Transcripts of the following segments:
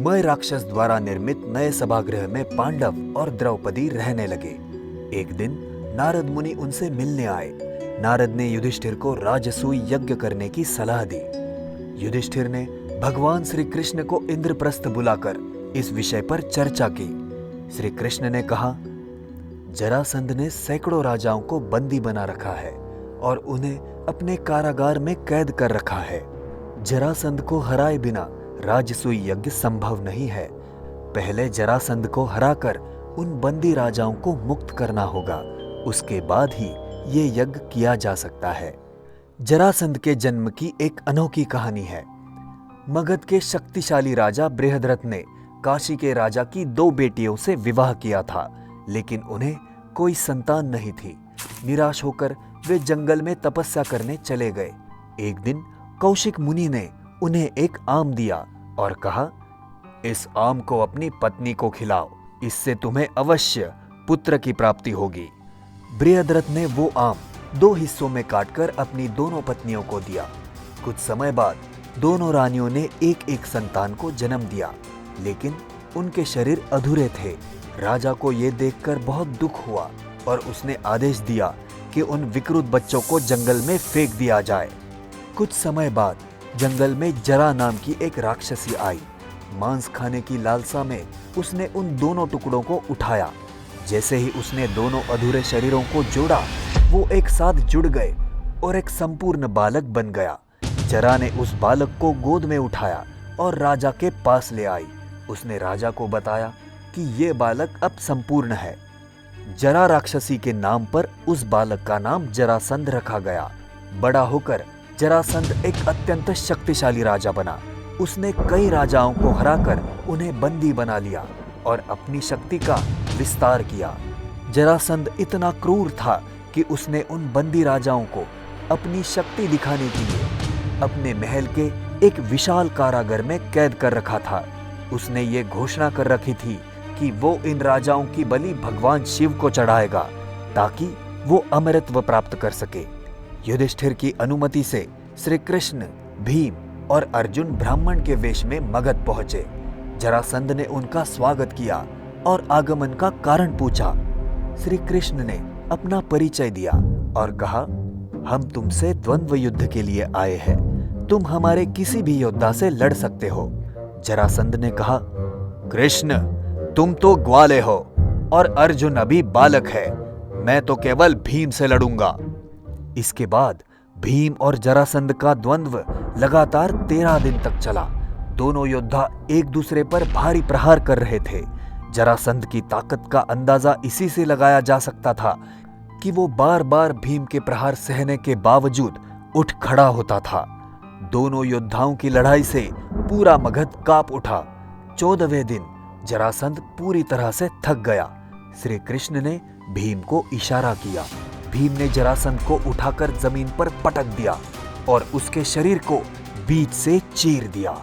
मय राक्षस द्वारा निर्मित नए सभागृह में पांडव और द्रौपदी रहने लगे। एक दिन नारद मुनि उनसे मिलने आए। नारद ने युधिष्ठिर को राजसूय यज्ञ करने की सलाह दी। युधिष्ठिर ने भगवान श्री कृष्ण को इंद्रप्रस्थ बुलाकर इस विषय पर चर्चा की। श्री कृष्ण ने कहा, जरासंध ने सैकड़ों राजाओं को बंदी बना रखा है और उन्हें अपने कारागार में कैद कर रखा है। जरासंध को हराए बिना राजसूय यज्ञ संभव नहीं है। पहले जरासंध को हराकर उन बंदी राजाओं को मुक्त करना होगा, उसके बाद ही ये यज्ञ किया जा सकता है। जरासंध के जन्म की एक अनोखी कहानी है। मगध के शक्तिशाली राजा बृहद्रथ ने काशी के राजा की 2 बेटियों से विवाह किया था, लेकिन उन्हें कोई संतान नहीं थी। निराश होकर वे जंगल में तपस्या करने चले गए। एक दिन कौशिक मुनि ने उन्हें एक आम दिया और कहा, इस आम को अपनी पत्नी को खिलाओ, इससे तुम्हें अवश्य पुत्र की प्राप्ति होगी। बृहद्रथ ने वो आम 2 हिस्सों में काटकर अपनी दोनों पत्नियों को दिया। कुछ समय बाद दोनों रानियों ने एक एक संतान को जन्म दिया, लेकिन उनके शरीर अधूरे थे। राजा को ये देखकर बहुत दुख हुआ और उसने आदेश दिया कि उन विकृत बच्चों को जंगल में फेंक दिया जाए। कुछ समय बाद जंगल में जरा नाम की एक राक्षसी आई। मांस खाने की लालसा में उसने उन दोनों टुकड़ों को उठाया। जैसे ही उसने दोनों अधूरे शरीरों को जोड़ा, वो एक साथ जुड़ गए और एक संपूर्ण बालक बन गया। जरा ने उस बालक को गोद में उठाया और राजा के पास ले आई। उसने राजा को बताया कि ये बालक अब संपूर्ण है। जरा राक्षसी के नाम पर उस बालक का नाम जरासंध रखा गया। बड़ा होकर जरासंध एक अत्यंत शक्तिशाली राजा बना। उसने कई राजाओं को हराकर उन्हें बंदी बना लिया और अपनी शक्ति का विस्तार किया। जरासंध इतना क्रूर था कि उसने उन बंदी राजाओं को अपनी शक्ति दिखाने के लिए अपने महल के एक विशाल कारागार में कैद कर रखा था। उसने ये घोषणा कर रखी थी कि वो इन राजाओं की बलि भगवान शिव को चढ़ाएगा ताकि वो अमरत्व प्राप्त कर सके। युधिष्ठिर की अनुमति से श्री कृष्ण, भीम और अर्जुन ब्राह्मण के वेश में मगध पहुंचे। जरासंध ने उनका स्वागत किया और आगमन का कारण पूछा। श्री कृष्ण ने अपना परिचय दिया और कहा, हम तुमसे द्वंद्व युद्ध के लिए आए हैं। तुम हमारे किसी भी योद्धा से लड़ सकते हो। जरासंध ने कहा, कृष्ण, तुम तो ग्वाले हो और अर्जुन अभी बालक है। मैं तो केवल भीम से लड़ूंगा। इसके बाद भीम और जरासंध का द्वंद्व लगातार 13 दिन तक चला। दोनों योद्धा एक दूसरे पर भारी प्रहार कर रहे थे। जरासंध की ताकत का अंदाजा इसी से लगाया जा सकता था कि वो बार बार भीम के प्रहार सहने के बावजूद उठ खड़ा होता था। दोनों योद्धाओं की लड़ाई से पूरा मगध कांप उठा। 14वें दिन जरासंध पूरी तरह से थक गया। श्री कृष्ण ने भीम को इशारा किया। भीम ने जरासंध को उठाकर जमीन पर पटक दिया और उसके शरीर को बीच से चीर दिया।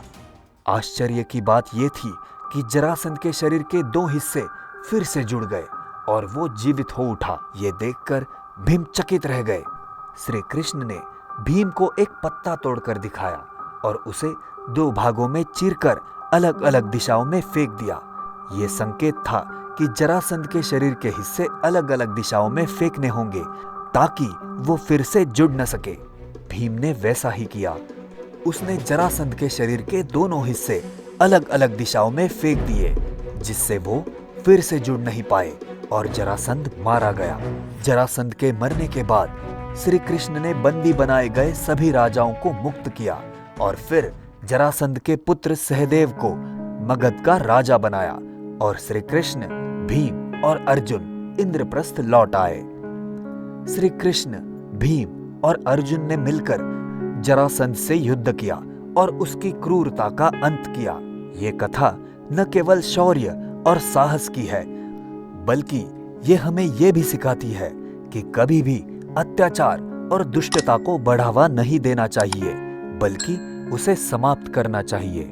आश्चर्य की बात यह थी कि जरासंध के शरीर के 2 हिस्से फिर से जुड़ गए और वो जीवित हो उठा। ये देखकर भीम चकित रह गए। श्री कृष्ण ने भीम को एक पत्ता तोड़कर दिखाया और उसे 2 भागों में चीरकर अलग अलग दिशाओं में फेंक दिया। ये संकेत था कि जरासंध के शरीर के हिस्से अलग अलग दिशाओं में फेंकने होंगे ताकि वो फिर से जुड़ न सके। भीम ने वैसा ही किया। उसने जरासंध के शरीर के दोनों हिस्से अलग अलग दिशाओं में फेंक दिए, जिससे वो फिर से जुड़ नहीं पाए और जरासंध मारा गया। जरासंध के मरने के बाद श्री कृष्ण ने बंदी बनाए गए सभी राजाओं को मुक्त किया और फिर जरासंध के पुत्र सहदेव को मगध का राजा बनाया और श्री कृष्ण, भीम और अर्जुन इंद्रप्रस्थ लौट आए। श्री कृष्ण, भीम और अर्जुन ने मिलकर जरासंध से युद्ध किया और उसकी क्रूरता का अंत किया। ये कथा न केवल शौर्य और साहस की है, बल्कि ये हमें ये भी सिखाती है कि कभी भी अत्याचार और दुष्टता को बढ़ावा नहीं देना चाहिए, बल्कि उसे समाप्त करना चाहिए।